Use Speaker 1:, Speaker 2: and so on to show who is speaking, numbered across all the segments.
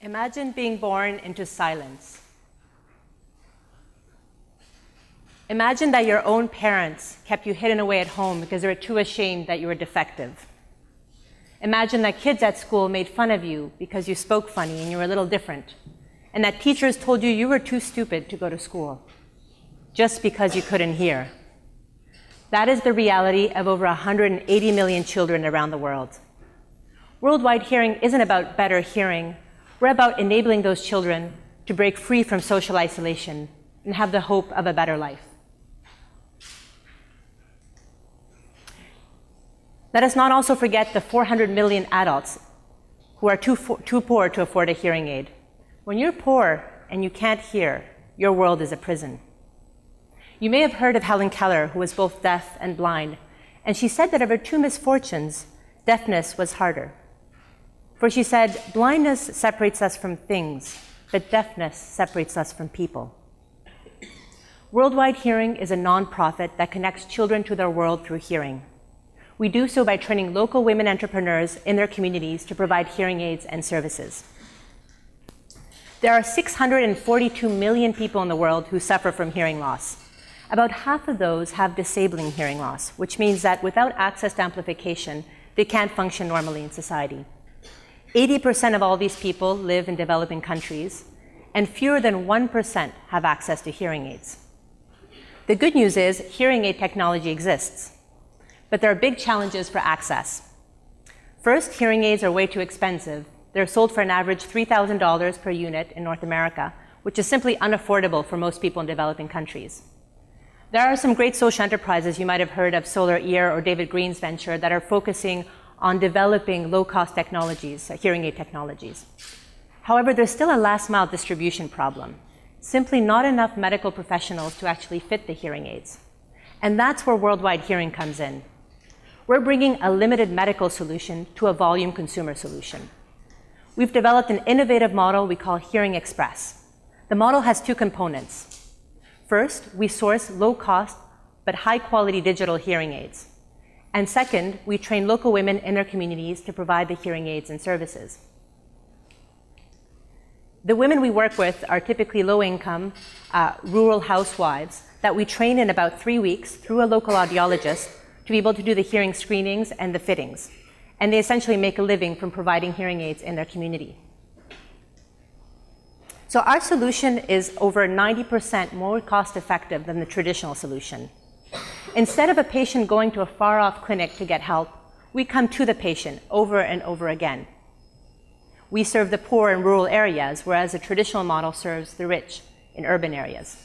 Speaker 1: Imagine being born into silence. Imagine that your own parents kept you hidden away at home because they were too ashamed that you were defective. Imagine that kids at school made fun of you because you spoke funny and you were a little different, and that teachers told you you were too stupid to go to school just because you couldn't hear. That is the reality of over 180 million children around the world. Worldwide hearing isn't about better hearing. We're about enabling those children to break free from social isolation and have the hope of a better life. Let us not also forget the 400 million adults who are too poor to afford a hearing aid. When you're poor and you can't hear, your world is a prison. You may have heard of Helen Keller, who was both deaf and blind, and she said that of her two misfortunes, deafness was harder. For she said, blindness separates us from things, but deafness separates us from people. Worldwide Hearing is a nonprofit that connects children to their world through hearing. We do so by training local women entrepreneurs in their communities to provide hearing aids and services. There are 642 million people in the world who suffer from hearing loss. About half of those have disabling hearing loss, which means that without access to amplification, they can't function normally in society. 80% of all these people live in developing countries, and fewer than 1% have access to hearing aids. The good news is hearing aid technology exists, but there are big challenges for access. First, hearing aids are way too expensive. They're sold for an average $3,000 per unit in North America, which is simply unaffordable for most people in developing countries. There are some great social enterprises, you might have heard of Solar Ear or David Green's venture, that are focusing on developing low-cost technologies, hearing aid technologies. However, there's still a last-mile distribution problem. Simply not enough medical professionals to actually fit the hearing aids. And that's where Worldwide Hearing comes in. We're bringing a limited medical solution to a volume consumer solution. We've developed an innovative model we call Hearing Express. The model has two components. First, we source low-cost but high-quality digital hearing aids. And second, we train local women in their communities to provide the hearing aids and services. The women we work with are typically low-income, rural housewives that we train in about 3 weeks through a local audiologist to be able to do the hearing screenings and the fittings. And they essentially make a living from providing hearing aids in their community. So our solution is over 90% more cost-effective than the traditional solution. Instead of a patient going to a far-off clinic to get help, we come to the patient over and over again. We serve the poor in rural areas, whereas the traditional model serves the rich in urban areas.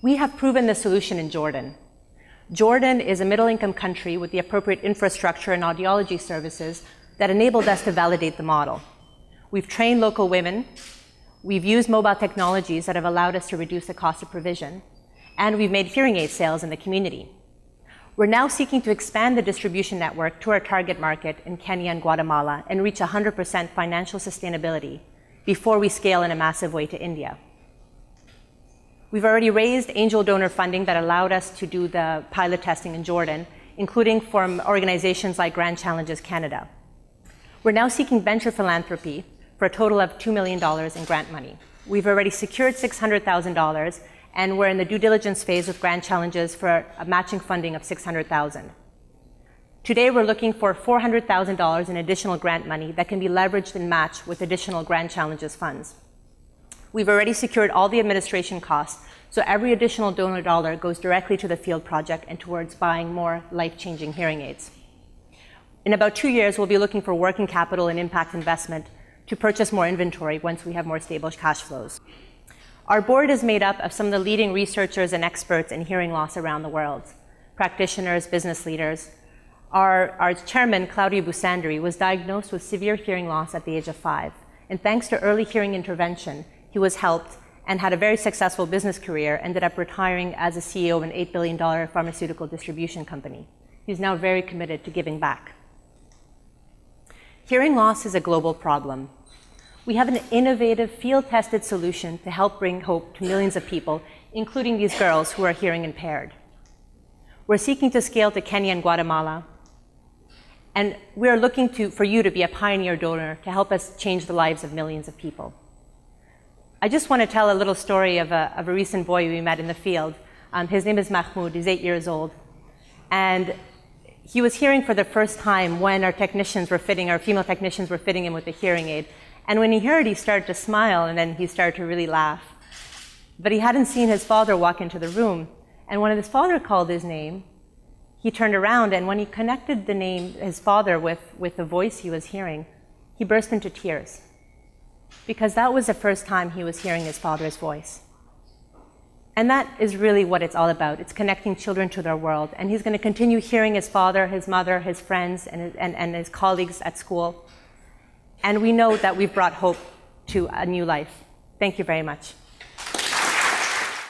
Speaker 1: We have proven the solution in Jordan. Jordan is a middle-income country with the appropriate infrastructure and audiology services that enabled us to validate the model. We've trained local women, we've used mobile technologies that have allowed us to reduce the cost of provision, and we've made hearing aid sales in the community. We're now seeking to expand the distribution network to our target market in Kenya and Guatemala and reach 100% financial sustainability before we scale in a massive way to India. We've already raised angel donor funding that allowed us to do the pilot testing in Jordan, including from organizations like Grand Challenges Canada. We're now seeking venture philanthropy for a total of $2 million in grant money. We've already secured $600,000, and we're in the due diligence phase with Grand Challenges for a matching funding of $600,000. Today, we're looking for $400,000 in additional grant money that can be leveraged and matched with additional Grand Challenges funds. We've already secured all the administration costs, so every additional donor dollar goes directly to the field project and towards buying more life-changing hearing aids. In about 2 years, we'll be looking for working capital and impact investment to purchase more inventory once we have more stable cash flows. Our board is made up of some of the leading researchers and experts in hearing loss around the world, practitioners, business leaders. Our chairman, Claudia Busandri, was diagnosed with severe hearing loss at the age of 5. And thanks to early hearing intervention, he was helped and had a very successful business career, ended up retiring as a CEO of an $8 billion pharmaceutical distribution company. He's now very committed to giving back. Hearing loss is a global problem. We have an innovative, field-tested solution to help bring hope to millions of people, including these girls who are hearing impaired. We're seeking to scale to Kenya and Guatemala, And we're looking for you to be a pioneer donor to help us change the lives of millions of people. I just want to tell a little story of a recent boy we met in the field. His name is Mahmoud. He's 8 years old. And he was hearing for the first time when our female technicians were fitting him with a hearing aid. And when he heard, he started to smile, and then he started to really laugh. But he hadn't seen his father walk into the room. And when his father called his name, he turned around, and when he connected the name, his father, with the voice he was hearing, he burst into tears. Because that was the first time he was hearing his father's voice. And that is really what it's all about. It's connecting children to their world. And he's going to continue hearing his father, his mother, his friends, and his colleagues at school. And we know that we've brought hope to a new life. Thank you very much.